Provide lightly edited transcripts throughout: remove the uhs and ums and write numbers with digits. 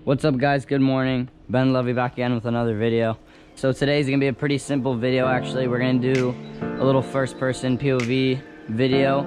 What's up guys, good morning. Ben Lovey back again with another video. So today's gonna be a pretty simple video actually. We're gonna do a little first person POV video,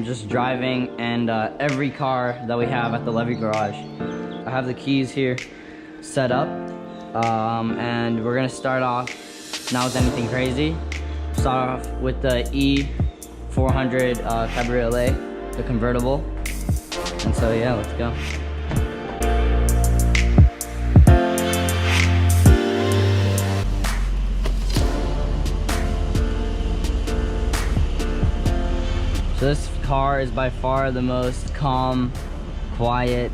just driving and every car that we have at the Levy garage. I have the keys here set up and we're gonna start off not with anything crazy. Start off with the E400 Cabriolet, the convertible. And so yeah, let's go. So this car is by far the most calm, quiet,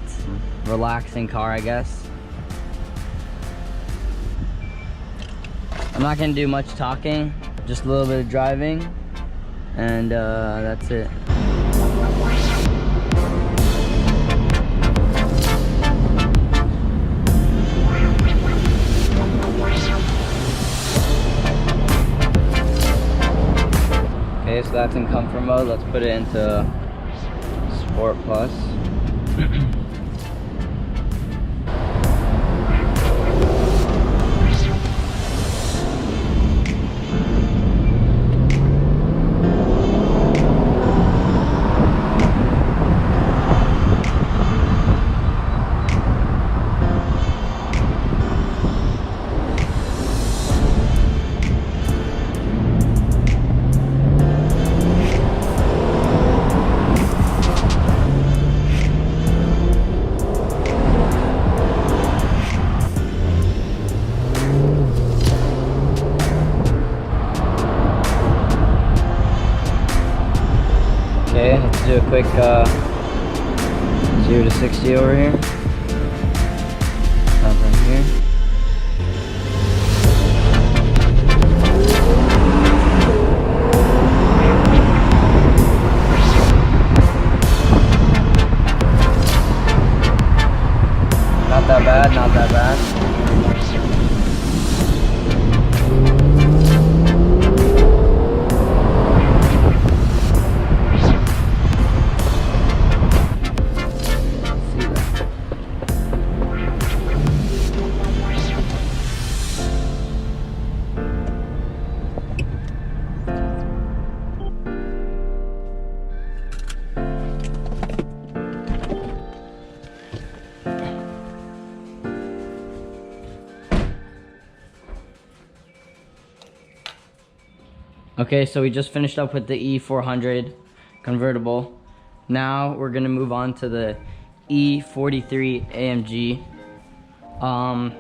relaxing car, I guess. I'm not gonna do much talking, just a little bit of driving, and that's it. Okay, so that's in comfort mode. Let's put it into Sport Plus. Okay, let's do a quick 0 to 60 over here. Nothing here. Not that bad, not that bad. Okay, so we just finished up with the E400 convertible. Now we're gonna move on to the E43 AMG.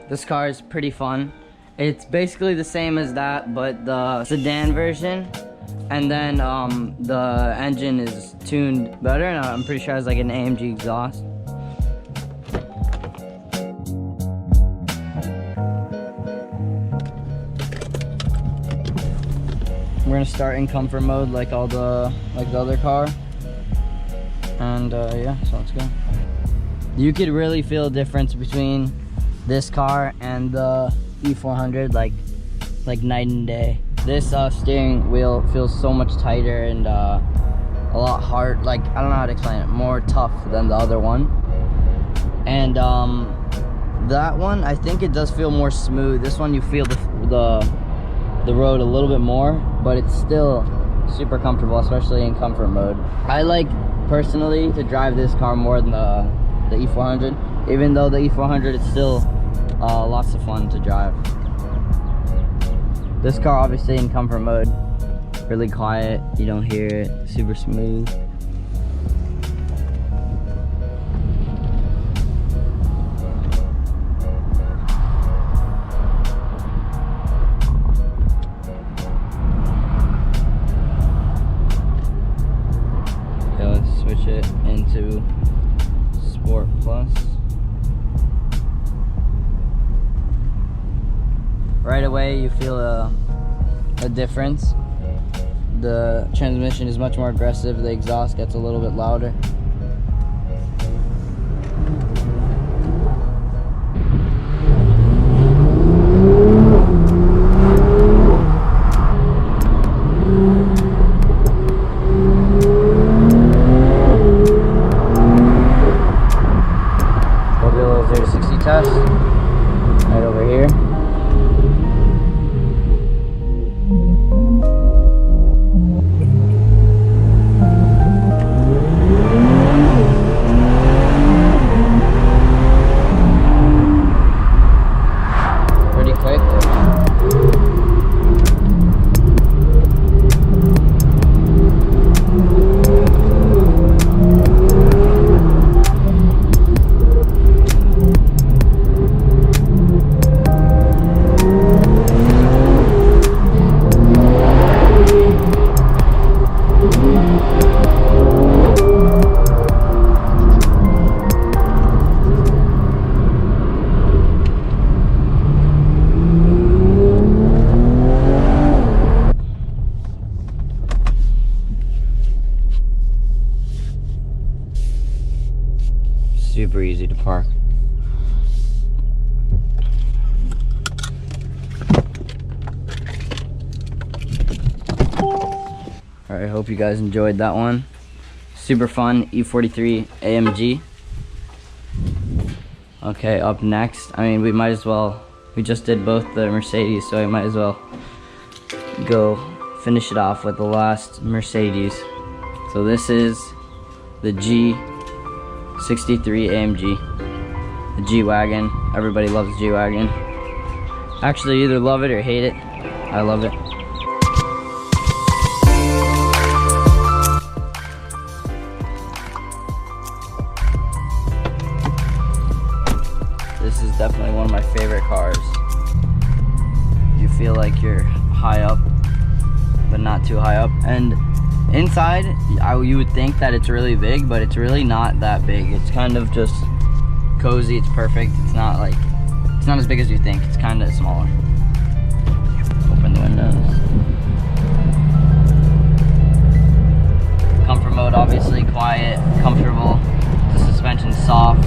This car is pretty fun. It's basically the same as that, but the sedan version. And then the engine is tuned better, and I'm pretty sure it has like an AMG exhaust. We're gonna start in comfort mode like the other car, and yeah, so let's go. You could really feel a difference between this car and the E400, like night and day. This steering wheel feels so much tighter and a lot hard. Like, I don't know how to explain it. More tough than the other one, and that one I think it does feel more smooth. This one you feel the road a little bit more, but it's still super comfortable, especially in comfort mode. I like personally to drive this car more than the E400, even though the E400 is still lots of fun to drive. This car obviously in comfort mode, really quiet, you don't hear it, super smooth. Switch it into Sport Plus. Right away you feel a difference. The transmission is much more aggressive, the exhaust gets a little bit louder. little 0 to 60 test right over here. Pretty quick. Super easy to park. Alright, hope you guys enjoyed that one. Super fun E43 AMG. Okay, up next, I mean, we might as well, we just did both the Mercedes, so we might as well go finish it off with the last Mercedes. So this is the G63 AMG, the G-Wagon. Everybody loves G-Wagon. Actually, either love it or hate it. I love it. This is definitely one of my favorite cars. You feel like you're high up, but not too high up. And inside, you would think that it's really big, but it's really not that big. It's kind of just cozy. It's perfect. It's not like, it's not as big as you think. It's kind of smaller. Open the windows. Comfort mode, obviously, quiet, comfortable. The suspension's soft.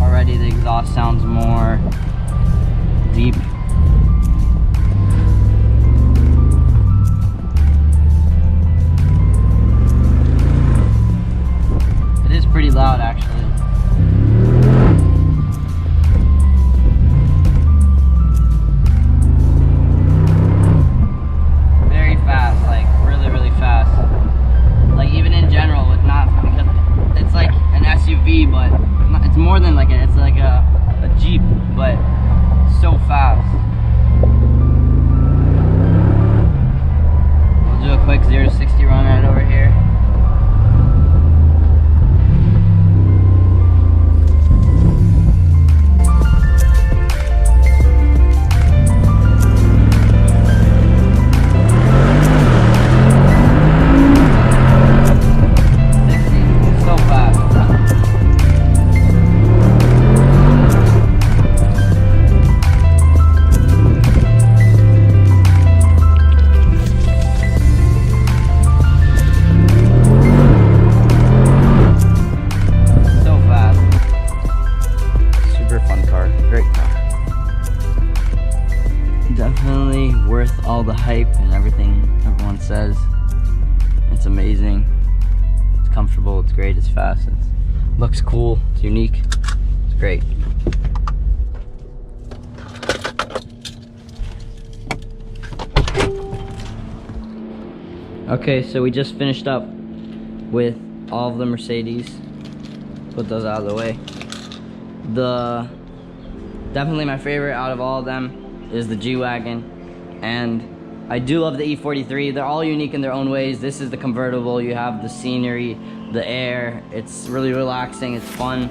Already the exhaust sounds more deep. It is pretty loud, actually. Very fast, like really fast. Like even in general, it's not, because it's like an SUV, but it's more than like it's like a Jeep, but so fast. We'll do a quick 0 to 60 run right over here. Definitely worth all the hype and everything everyone says. It's amazing. It's comfortable, it's great, it's fast, it looks cool, it's unique, it's great. Okay, so we just finished up with all of the Mercedes. Put those out of the way. Definitely my favorite out of all of them is the G-Wagon, and I do love the E43. They're all unique in their own ways. This is the convertible. You have the scenery, the air. It's really relaxing, it's fun.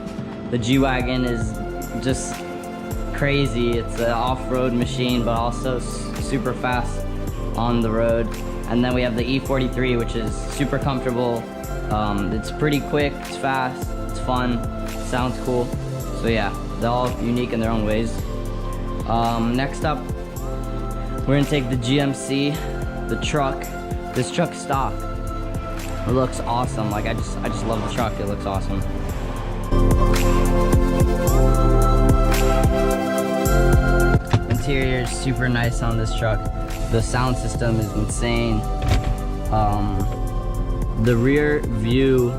The G-Wagon is just crazy. It's an off-road machine, but also super fast on the road. And then we have the E43, which is super comfortable. It's pretty quick, it's fast, it's fun. sounds cool. So yeah, they're all unique in their own ways. Next up, we're gonna take the GMC, the truck. This truck's stock. It looks awesome. Like I just love the truck. It looks awesome. Interior is super nice on this truck. The sound system is insane. The rear view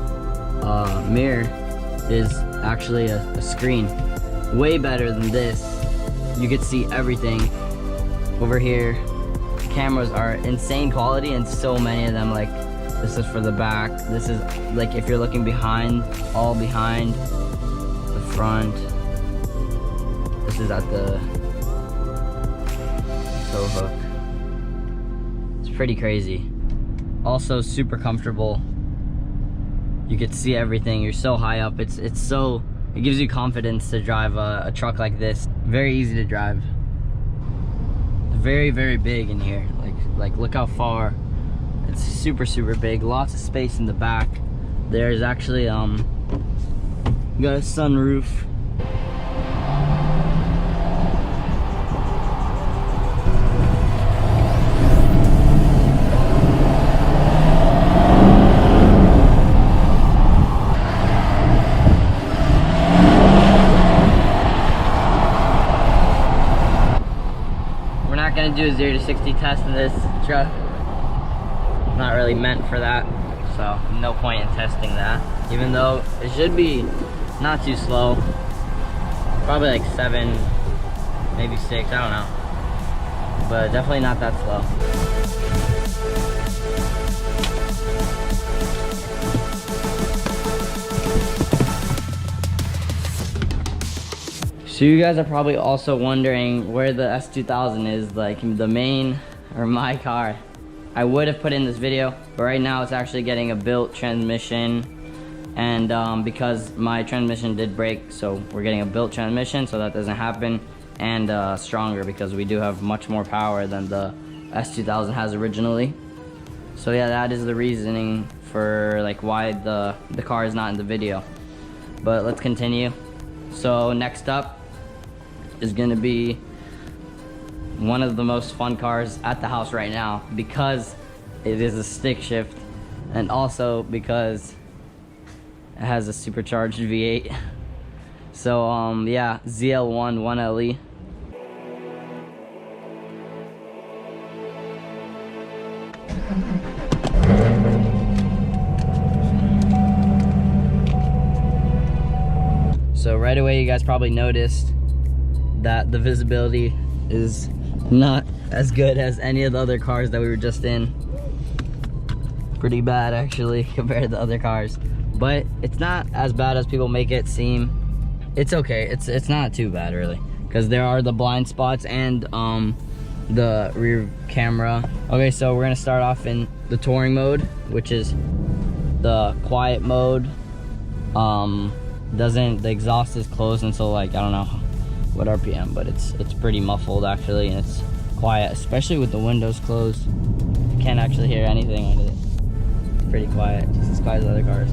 mirror is actually a screen. Way better than this. You get to see everything over here. The cameras are insane quality and so many of them. Like this is for the back. This is like if you're looking behind, all behind the front. This is at the tow hook. It's pretty crazy. Also super comfortable. You get to see everything. You're so high up. It gives you confidence to drive a truck like this. Very easy to drive. Very, very big in here. Like look how far. It's super, super big. Lots of space in the back. There's actually you got a sunroof. Gonna do a 0 to 60 test in this truck. Not really meant for that, so no point in testing that. Even though it should be not too slow, probably like 7, maybe 6, I don't know, but definitely not that slow. So you guys are probably also wondering where the S2000 is, like the main or my car. I would have put in this video, but right now it's actually getting a built transmission, and because my transmission did break, so we're getting a built transmission so that doesn't happen, and stronger because we do have much more power than the S2000 has originally. So yeah, that is the reasoning for like why the car is not in the video. But let's continue. So next up is gonna be one of the most fun cars at the house right now because it is a stick shift and also because it has a supercharged V8. So yeah, ZL1 1LE. So right away you guys probably noticed that the visibility is not as good as any of the other cars that we were just in. Pretty bad actually compared to the other cars, but it's not as bad as people make it seem. It's okay, it's not too bad really, because there are the blind spots and the rear camera. Okay, so we're gonna start off in the touring mode, which is the quiet mode. The exhaust is closed until like I don't know what RPM, but it's pretty muffled actually, and it's quiet, especially with the windows closed. You can't actually hear anything with it. It's pretty quiet, just as quiet as other cars.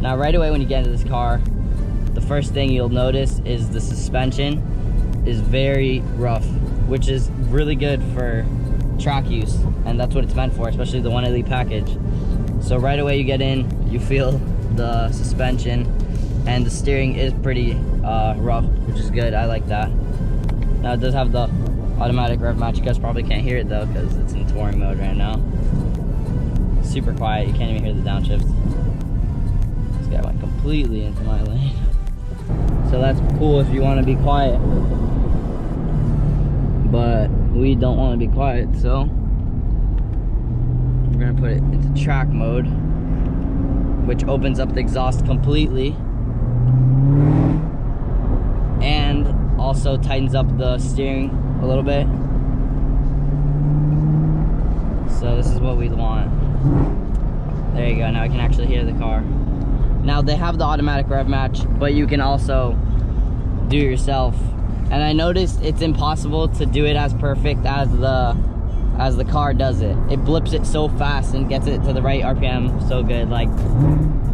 Now right away when you get into this car, the first thing you'll notice is the suspension is very rough, which is really good for track use, and that's what it's meant for, especially the 1 Elite package. So right away you get in, you feel the suspension, and the steering is pretty rough, which is good. I like that. Now it does have the automatic rev match. You guys probably can't hear it though because it's in touring mode right now. Super quiet, you can't even hear the downshift. This guy went completely into my lane. So that's cool if you want to be quiet, but we don't want to be quiet, so we're gonna put it into track mode, which opens up the exhaust completely and also tightens up the steering a little bit. So this is what we want. There you go, now I can actually hear the car. Now they have the automatic rev match, but you can also do it yourself. And I noticed it's impossible to do it as perfect as the car does it. It blips it so fast and gets it to the right RPM so good. Like,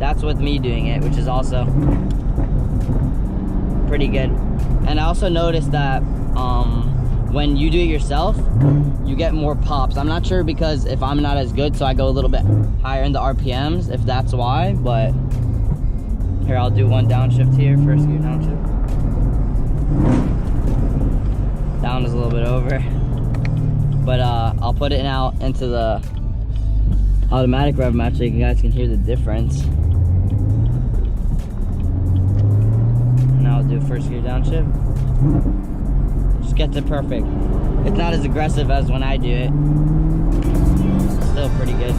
that's with me doing it, which is also pretty good. And I also noticed that when you do it yourself, you get more pops. I'm not sure because if I'm not as good, so I go a little bit higher in the RPMs, if that's why, but here, I'll do one downshift here, first gear downshift. Down is a little bit over. But I'll put it now into the automatic rev match so you guys can hear the difference. Now I'll do first gear downshift. Just gets it perfect. It's not as aggressive as when I do it. Still pretty good.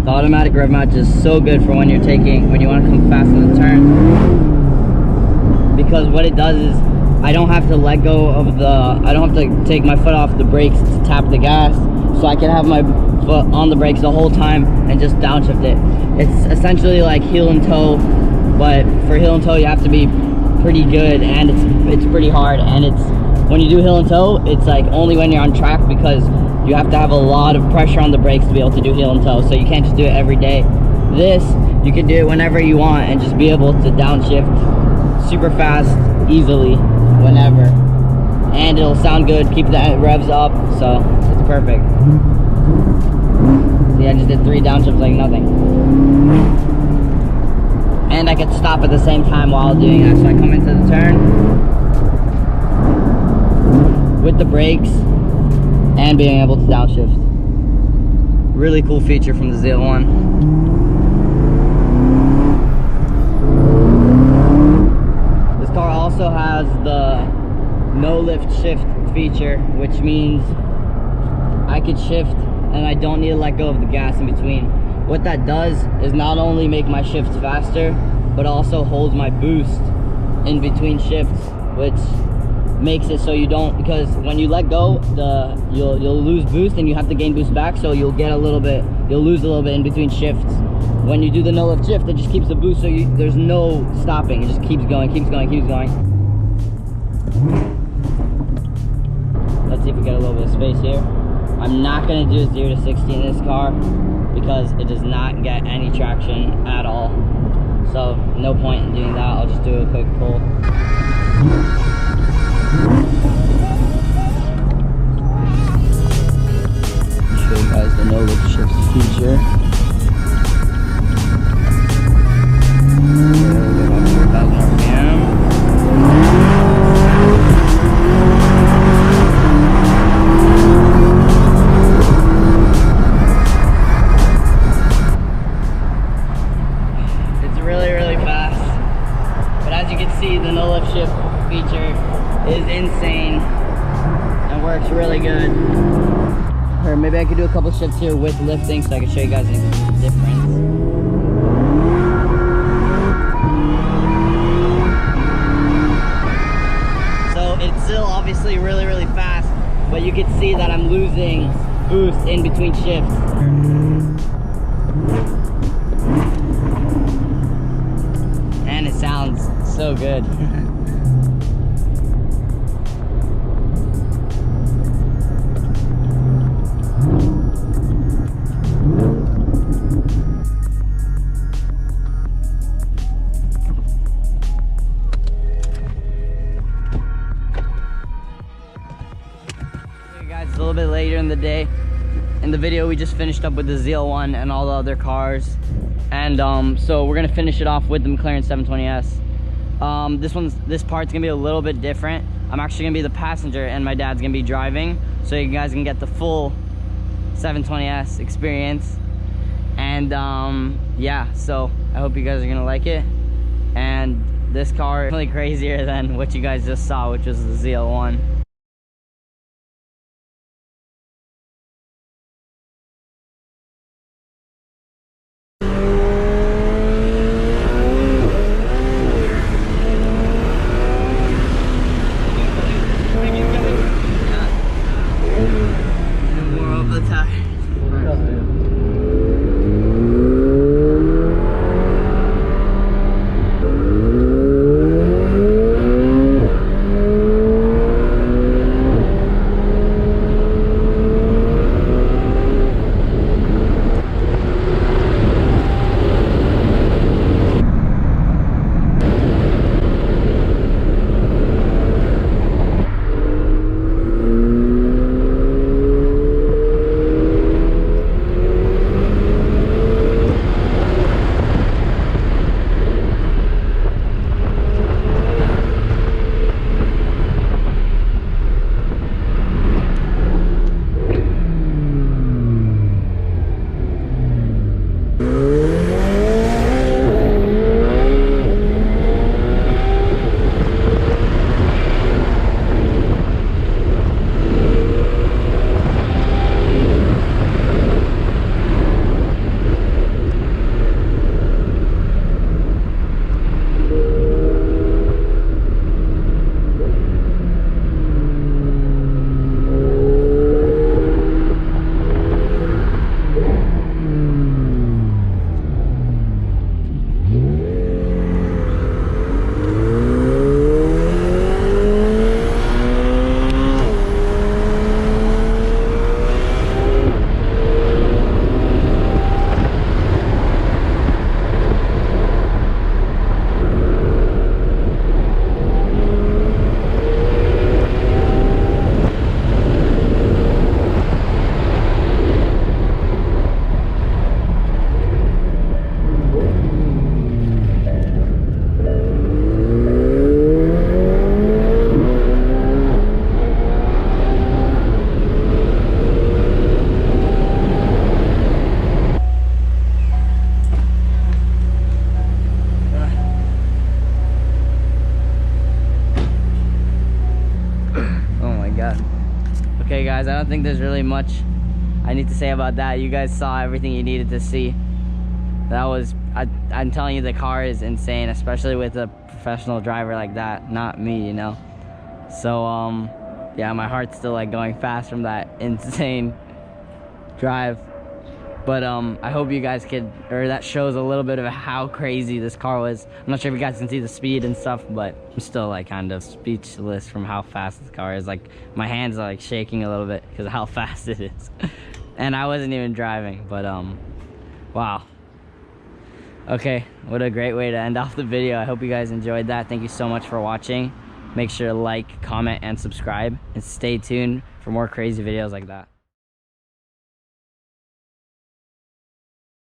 Automatic rev match is so good for when you want to come fast in the turn, because what it does is I don't have to let go of I don't have to take my foot off the brakes to tap the gas, so I can have my foot on the brakes the whole time and just downshift it. It's essentially like heel and toe, but for heel and toe you have to be pretty good, and it's pretty hard, and when you do heel and toe, it's like only when you're on track, because you have to have a lot of pressure on the brakes to be able to do heel and toe, so you can't just do it every day. This, you can do it whenever you want and just be able to downshift super fast, easily, whenever. And it'll sound good, keep the revs up, so it's perfect. See, I just did 3 downshifts like nothing. And I could stop at the same time while doing that, so I come into the turn with the brakes and being able to downshift. Really cool feature from the ZL1. This car also has the no lift shift feature, which means I could shift and I don't need to let go of the gas in between. What that does is not only make my shifts faster, but also holds my boost in between shifts, which makes it so you don't, because when you let go, you'll lose boost and you have to gain boost back, so you'll lose a little bit in between shifts. When you do the no lift shift, it just keeps the boost, so there's no stopping. It just keeps going, keeps going, keeps going. Let's see if we get a little bit of space here. I'm not gonna do 0 to 60 in this car because it does not get any traction at all. So no point in doing that. I'll just do a quick pull. Show you guys the no lift shift feature. It's really, really fast. But as you can see, the no lift shift feature is insane and works really good. Or maybe I could do a couple shifts here with lifting so I can show you guys the difference. So it's still obviously really, really fast, but you can see that I'm losing boost in between shifts. And it sounds so good. It's a little bit later in the day. In the video, we just finished up with the ZL1 and all the other cars, and so we're gonna finish it off with the McLaren 720S. This part's gonna be a little bit different. I'm actually gonna be the passenger, and my dad's gonna be driving, so you guys can get the full 720S experience. And yeah, so I hope you guys are gonna like it. And this car is really crazier than what you guys just saw, which was the ZL1. More of the tires. guys, I don't think there's really much I need to say about that. You guys saw everything you needed to see. That was, I'm telling you, the car is insane, especially with a professional driver like that, not me, you know. So yeah, my heart's still like going fast from that insane drive. But I hope you guys could, or that shows a little bit of how crazy this car was. I'm not sure if you guys can see the speed and stuff, but I'm still like kind of speechless from how fast this car is. Like my hands are like shaking a little bit because of how fast it is. And I wasn't even driving, but wow. Okay, what a great way to end off the video. I hope you guys enjoyed that. Thank you so much for watching. Make sure to like, comment, and subscribe, and stay tuned for more crazy videos like that.